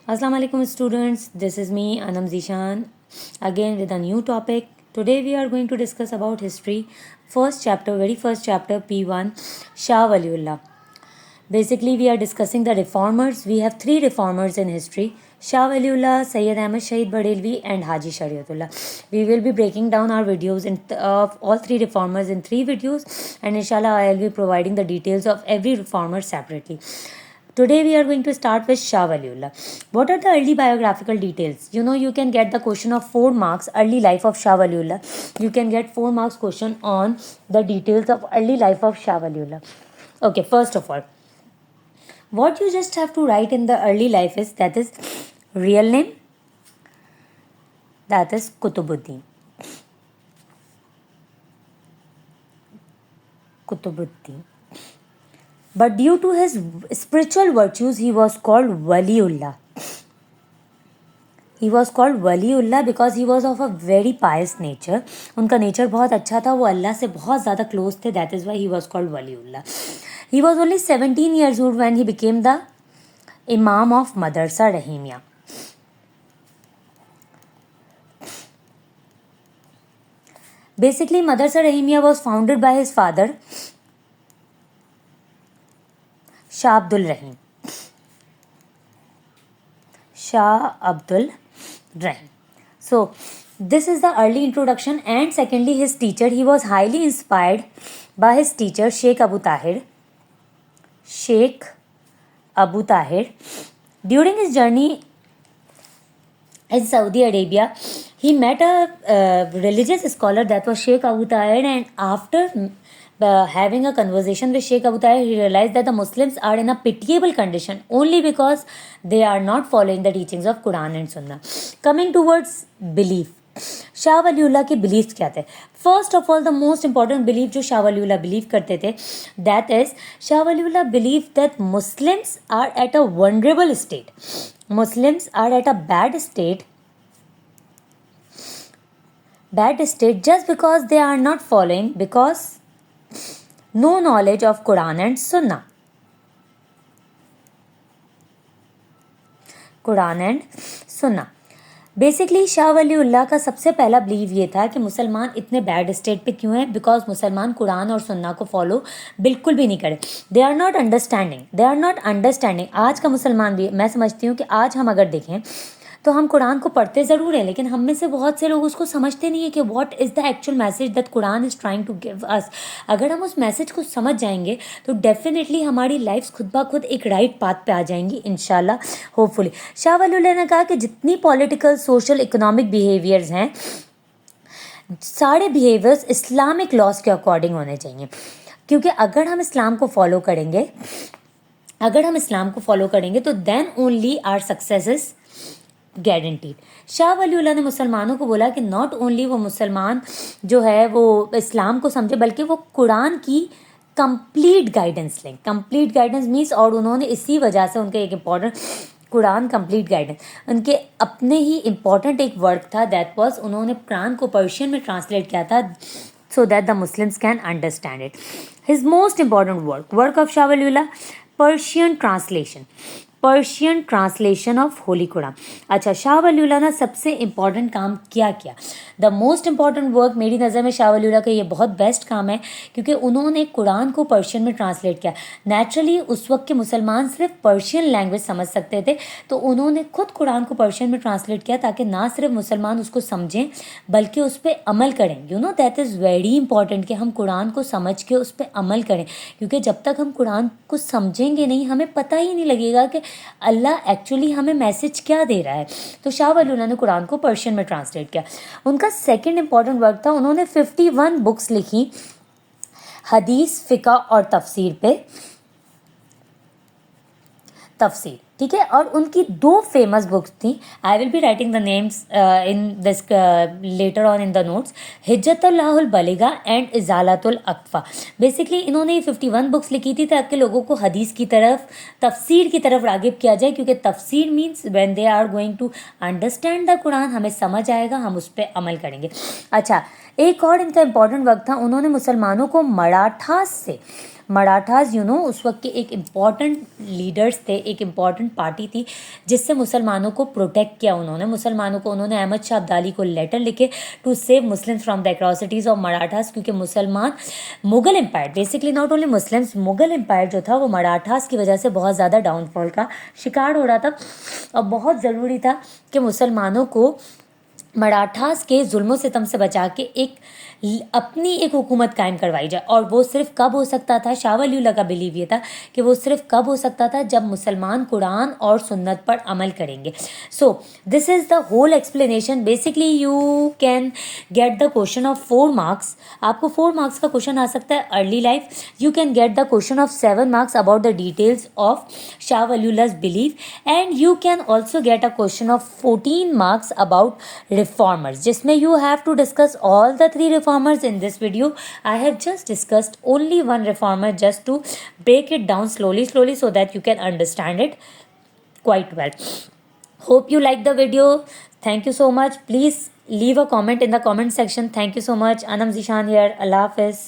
Assalamu alaikum students, this is me Anam Zishan again with a new topic. Today we are going to discuss about history. Very first chapter P1, Shah Waliullah. Basically we are discussing the reformers. We have three reformers in history: Shah Waliullah, Sayyid Ahmad Shahid Badelvi and Haji Shariatullah. We will be breaking down our videos of all three reformers in 3 videos, and inshallah I will be providing the details of every reformer separately. Today we are going to start with Shah Waliullah. What are the early biographical details? You can get the question of 4 marks, early life of Shah Waliullah. You can get 4 marks question on the details of early life of Shah Waliullah. Okay, first of all, what you just have to write in the early life is, that is real name, that is Kutubuddin. But due to his spiritual virtues, he was called Waliullah. He was called Waliullah because he was of a very pious nature. उनका nature बहुत अच्छा था, वो अल्लाह से बहुत ज़्यादा close थे. That is why he was called Waliullah. He was only 17 years old when he became the Imam of Madrasa Rahimiyya. Basically, Madrasa Rahimiyya was founded by his father, Shah Abdul Rahim. So, this is the early introduction. And secondly, his teacher. He was highly inspired by his teacher, Sheikh Abu Tahir. During his journey in Saudi Arabia, he met a religious scholar, that was Sheikh Abu Tahir, and after having a conversation with Sheikh Abu Tahir, he realized that the Muslims are in a pitiable condition only because they are not following the teachings of Quran and Sunnah. Coming towards belief, Shah Waliullah के belief क्या थे? First of all, the most important belief जो Shah Waliullah believe करते थे, that is Shah Waliullah believe that Muslims are at a vulnerable state. Muslims are at a bad state just because they are not following, because no knowledge of Quran and Sunnah. Basically Shah Waliullah का सबसे पहला believe ये था कि मुसलमान इतने bad state पे क्यों हैं, बिकॉज मुसलमान कुरान और सुन्ना को फॉलो बिल्कुल भी नहीं करे. They are not understanding. आज का मुसलमान भी, मैं समझती हूँ कि आज हम अगर देखें तो हम कुरान को पढ़ते ज़रूर हैं, लेकिन हम में से बहुत से लोग उसको समझते नहीं है कि what is the actual message that Quran is trying to give us. अगर हम उस मैसेज को समझ जाएंगे तो डेफिनेटली हमारी लाइफ्स खुद ब खुद एक राइट पाथ पे आ जाएंगी, इंशाल्लाह, होपफुली. शाह वलीउल्लाह ने कहा कि जितनी पॉलिटिकल, सोशल, इकोनॉमिक बिहेवियर्स हैं, सारे बिहेवियर्स इस्लामिक लॉज के अकॉर्डिंग होने चाहिए, क्योंकि अगर हम इस्लाम को फॉलो करेंगे तो then only our success is guaranteed. Shah Waliullah ने मुसलमानों को बोला कि नॉट ओनली वो मुसलमान जो है वो इस्लाम को समझे, बल्कि वो कुरान की कंप्लीट गाइडेंस लें. कंप्लीट गाइडेंस मीन्स, और उन्होंने इसी वजह से उनके एक इम्पॉर्टेंट कुरान कंप्लीट गाइडेंस, उनके अपने ही इम्पॉर्टेंट एक वर्क था, दैट वाज, उन्होंने कुरान को पर्शियन में ट्रांसलेट किया था so that the Muslims can understand it. His most important work of Shah Waliullah, Persian translation of Holy Quran. अच्छा, शाह वलीउल्लाह ने सबसे इम्पॉर्टेंट काम क्या किया? द मोस्ट इम्पॉर्टेंट वर्क मेरी नज़र में शाह वलीउल्लाह का ये बहुत बेस्ट काम है, क्योंकि उन्होंने कुरान को पर्शियन में ट्रांसलेट किया. नेचुरली उस वक्त के मुसलमान सिर्फ पर्शियन लैंग्वेज समझ सकते थे, तो उन्होंने खुद कुरान को पर्शियन में ट्रांसलेट किया ताकि ना सिर्फ मुसलमान उसको समझें बल्कि उस पर अमल करें. दैट इज़ वेरी इंपॉर्टेंट कि हम कुरान को समझ के उस पर अमल करें, क्योंकि जब तक हम कुरान को समझेंगे नहीं, हमें पता ही नहीं लगेगा कि अल्लाह एक्चुअली हमें मैसेज क्या दे रहा है. तो शाह वलीउल्लाह ने कुरान को पर्शियन में ट्रांसलेट किया. उनका सेकंड इंपॉर्टेंट वर्क था, उन्होंने 51 बुक्स लिखी हदीस, फिका और तफसीर पे. ठीक है, और उनकी 2 फेमस बुक्स थी. I will be writing the names in this letter on in the notes. Hujjatullahul Baligha and Izalatul Akfa. Basically इन्होंने 51 बुक्स लिखी थी ताकि लोगों को हदीस की तरफ, तफसीर की तरफ रागिब किया जाए, क्योंकि तफसीर means when they are going to understand the Quran, हमें समझ आएगा, हम उस पर अमल करेंगे. अच्छा, एक और इनका इम्पॉर्टेंट वर्क था, उन्होंने मुसलमानों को मराठास उस वक्त के एक इम्पॉर्टेंट लीडर्स थे, एक इम्पॉर्टेंट इम्पॉर्टेंट पार्टी थी जिससे मुसलमानों को प्रोटेक्ट किया उन्होंने। मुसलमानों को उन्होंने अहमद शाह अब्दाली को लेटर लिखे to save Muslim from the atrocities of Marathas, क्योंकि मुसलमान Mughal empire, basically not only Muslims, Mughal empire जो था वो मराठास की वजह से बहुत ज़्यादा डाउनफॉल का शिकार हो रहा था। और बहुत ज़रूरी था कि मुसलमानों को मराठास के जुल्मों सितम से बचा के अपनी एक हुकूमत कायम करवाई जाए। और वो सिर्फ कब हो सकता था, शाह वली अल्लाह का बिलीव ये था कि वो सिर्फ कब हो सकता था जब मुसलमान कुरान और सुन्नत पर अमल करेंगे। So this is the whole explanation. Basically you can get the question of 4 marks. आपको 4 मार्क्स का क्वेश्चन आ सकता है early life. You can get the question of 7 marks about the details of Shah Waliullah's belief and you can also get a question of 14 marks about reformers, जिसमें you have to discuss all the 3 reformers in this video. I have just discussed only one reformer just to break it down slowly so that you can understand it quite well. Hope you like the video. Thank you so much. Please leave a comment in the comment section. Thank you so much. Anam Zishan here. Allah Hafiz.